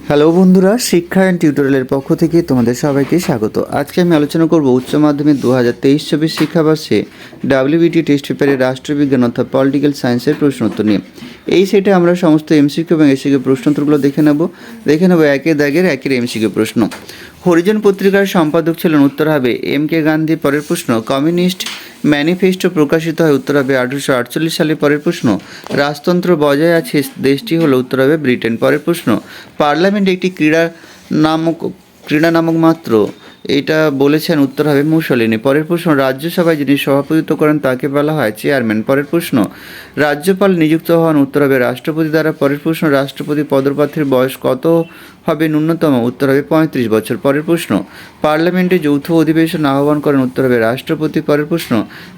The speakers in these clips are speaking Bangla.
হ্যালো বন্ধুরা, শিক্ষা অ্যান্ড টিউটোরিয়ালের পক্ষ থেকে তোমাদের সবাইকে স্বাগত। আজকে আমি আলোচনা করব উচ্চ মাধ্যমিক 2023-24 শিক্ষাবর্ষে ডাব্লিউবিটি টেস্ট পেপারে রাষ্ট্রবিজ্ঞান অর্থাৎ পলিটিক্যাল সায়েন্সের প্রশ্নোত্তর নিয়ে। এই সেটে আমরা সমস্ত এমসিকিউ এবং এসিকিউ প্রশ্নোত্তরগুলো দেখে নেব একের দাগের একের এমসিকিউ প্রশ্ন। হরিজন পত্রিকার সম্পাদক ছিলেন, উত্তর হবে এম কে গান্ধী। পরের প্রশ্ন, কমিউনিস্ট ম্যানিফেস্টো প্রকাশিত হয়, উত্তর হবে 1848 সালে। পরের প্রশ্ন, রাজতন্ত্র বজায় আছে দেশটি হলো, উত্তর হবে ব্রিটেন। পরের প্রশ্ন, পার্লামেন্টে একটি ক্রীড়া নামক মাত্র, এটা বলেছেন, উত্তর হবে মুসলিনি। পরের প্রশ্ন, রাজ্যসভায় যিনি সভাপতিত্ব করেন তাকে বলা হয় চেয়ারম্যান। পরের প্রশ্ন, রাজ্যপাল নিযুক্ত হন, উত্তর হবে রাষ্ট্রপতি দ্বারা। পরের প্রশ্ন, রাষ্ট্রপতি পদপ্রার্থীর বয়স কত হবে ন্যূনতম, উত্তর হবে 35 বছর। পরের প্রশ্ন, পার্লামেন্টে যৌথ অধিবেশন আহ্বান করেন, উত্তর হবে রাষ্ট্রপতি। পরের প্রশ্ন,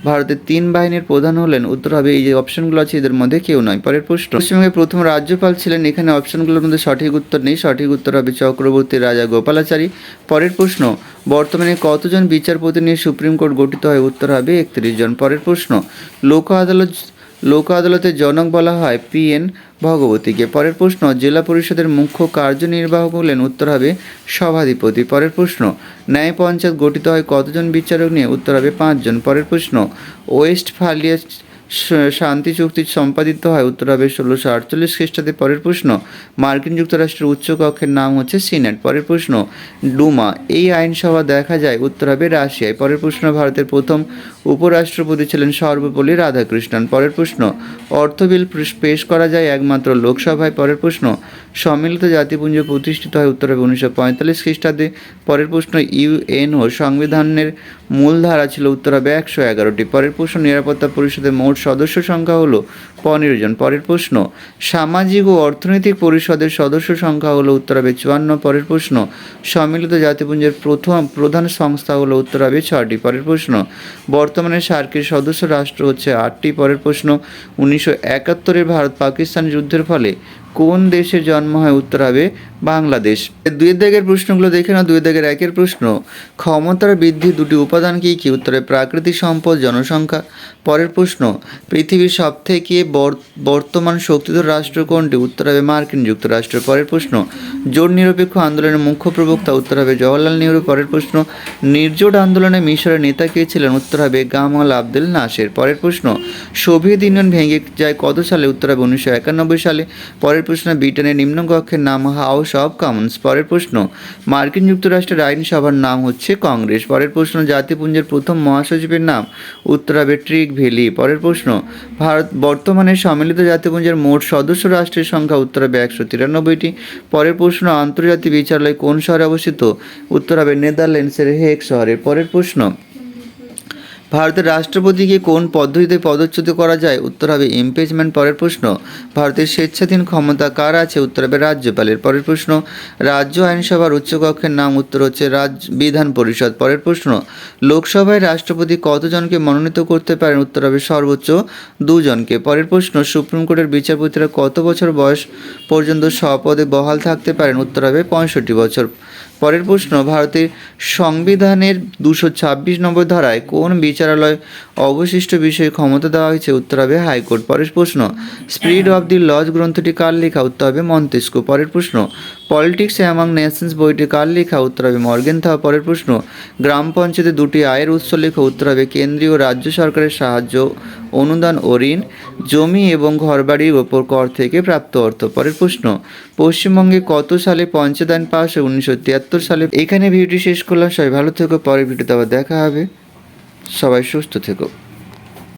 ভারতের 3 বাহিনীর প্রধান হলেন, উত্তর হবে, এই যে অপশনগুলো আছে এদের মধ্যে কেউ নয়। পরের প্রশ্ন, পশ্চিমবঙ্গের প্রথম রাজ্যপাল ছিলেন, এখানে অপশনগুলোর মধ্যে সঠিক উত্তর নেই, সঠিক উত্তর হবে চক্রবর্তী রাজা গোপালাচারী। পরের প্রশ্ন, বর্তমানে কতজন বিচারপতি নিয়ে সুপ্রিম কোর্ট গঠিত হয়, উত্তর হবে 31 জন। পরের প্রশ্ন, লোক আদালতের জনক বলা হয় PN ভগবতীকে। পরের প্রশ্ন, জেলা পরিষদের মুখ্য কার্যনির্বাহক হলেন, উত্তর হবে সভাধিপতি। পরের প্রশ্ন, ন্যায় পঞ্চায়েত গঠিত হয় কতজন বিচারক নিয়ে, উত্তর হবে 5 জন। পরের প্রশ্ন, ওয়েস্টফালিয়া শান্তি চুক্তি সম্পাদিত হয়, উত্তর হবে 1648 খ্রিস্টাব্দে। পরের প্রশ্ন, মার্কিন যুক্তরাষ্ট্রের উচ্চ কক্ষের নাম হচ্ছে সিনেট। পরের প্রশ্ন, ডুমা এই আইনসভা দেখা যায়, উত্তর হবে রাশিয়ায়। পরের প্রশ্ন, ভারতের প্রথম উপরাষ্ট্রপতি ছিলেন সর্বপল্লী রাধাকৃষ্ণন। পরের প্রশ্ন, অর্থ বিল পেশ করা যায় একমাত্র লোকসভায়। পরের প্রশ্ন, সম্মিলিত জাতিপুঞ্জ প্রতিষ্ঠিত হয়, উত্তর হবে 1945 খ্রিস্টাব্দে। পরের প্রশ্ন, ইউএনও সংবিধানের মূল ধারা ছিল, উত্তর হবে 111টি। পরের প্রশ্ন, নিরাপত্তা পরিষদের মোট সদস্য সংখ্যা হলো 15 জন। পরের প্রশ্ন, সামাজিক ও অর্থনৈতিক পরিষদের সদস্য সংখ্যা হলো, উত্তর হবে 54। পরের প্রশ্ন, সম্মিলিত জাতিপুঞ্জের প্রধান সংস্থা হলো, উত্তর হবে 6টি। পরের প্রশ্ন, বর্তমানে সার্কের সদস্য রাষ্ট্র হচ্ছে 8টি। পরের প্রশ্ন, 1971-এর ভারত পাকিস্তান যুদ্ধের ফলে কোন দেশে জন্ম হয়, উত্তর হবে বাংলাদেশ। 2 দাগের প্রশ্নগুলো দেখে নাও। 2 দাগের একের প্রশ্ন, ক্ষমতার বৃদ্ধি দুটি উপাদান কি কি, উত্তরে প্রাকৃতিক সম্পদ, জনসংখ্যা। পরের প্রশ্ন, পৃথিবীর সবথেকে বর্তমান শক্তিধর রাষ্ট্র কোনটি, উত্তর হবে মার্কিন যুক্তরাষ্ট্র। পরের প্রশ্ন, জোট নিরপেক্ষ আন্দোলনের মুখ্য প্রবক্তা, উত্তর হবে জওয়াহরলাল নেহরু। পরের প্রশ্ন, নির্জোট আন্দোলনে মিশরের নেতা কে ছিলেন, উত্তর হবে গামাল আবদেল নাসের। পরের প্রশ্ন, সোভিয়েত ইউনিয়ন ভেঙে যায় কত সালে, উত্তর হবে 1991 সালে। পরের প্রশ্ন, ব্রিটেনের নিম্নকক্ষের নাম হাউস অব কমন্স। পরের প্রশ্ন, মার্কিন যুক্তরাষ্ট্রের আইনসভার নাম হচ্ছে কংগ্রেস। পরের প্রশ্ন, জাতিপুঞ্জের প্রথম মহাসচিবের নাম, উত্তর হবে ট্রিক ভেলি। পরের প্রশ্ন, বর্তমানে সম্মিলিত জাতিপুঞ্জের মোট সদস্য রাষ্ট্রের সংখ্যা, উত্তর হবে 193টি। পরের প্রশ্ন, আন্তর্জাতিক বিচারালয় কোন শহরে অবস্থিত, উত্তর হবে নেদারল্যান্ডসের হেগ শহরে। পরের প্রশ্ন, ভারতের রাষ্ট্রপতিকে কোন পদ্ধতিতে পদচ্যুত করা যায়, উত্তর হবে ইমপিচমেন্ট। পরের প্রশ্ন, ভারতের স্বেচ্ছাধীন ক্ষমতা কার আছে, উত্তর হবে রাজ্যপালের। পরের প্রশ্ন, রাজ্য আইনসভার উচ্চকক্ষের নাম, উত্তর হচ্ছে বিধান পরিষদ। পরের প্রশ্ন, লোকসভায় রাষ্ট্রপতি কতজনকে মনোনীত করতে পারেন, উত্তর হবে সর্বোচ্চ 2 জনকে। পরের প্রশ্ন, সুপ্রিম কোর্টের বিচারপতিরা কত বছর বয়স পর্যন্ত স্বপদে বহাল থাকতে পারেন, উত্তর হবে 65 বছর। পরের প্রশ্ন, ভারতের সংবিধানের 226 নম্বর ধারায় কোন বিচারালয় অবশিষ্ট বিষয়ে ক্ষমতা দেওয়া হয়েছে, উত্তর হবে হাইকোর্ট। পরের প্রশ্ন, স্পিরিট অফ দি লজ গ্রন্থটি কার লেখা, উত্তর হবে মন্তেস্কু। পরের প্রশ্ন, পলিটিক্স অ্যামং নেশনস বইটি কার লেখা, উত্তর হবে মর্গেনথাও। পরের প্রশ্ন, গ্রাম পঞ্চায়েতে 2টি আয়ের উৎস লেখা, উত্তর হবে কেন্দ্রীয় ও রাজ্য সরকারের সাহায্য, অনুদান ও ঋণ, জমি এবং ঘরবাড়ির ওপর কর থেকে প্রাপ্ত অর্থ। পরের প্রশ্ন, পশ্চিমবঙ্গে কত সালে পঞ্চায়েত আইন পাস হয়, 1973 সালে। এখানে ভিডিওটি শেষ করলাম। সবাই ভালো থেকো, পরের ভিডিওতে আবার দেখা হবে। সবাই সুস্থ থেকো।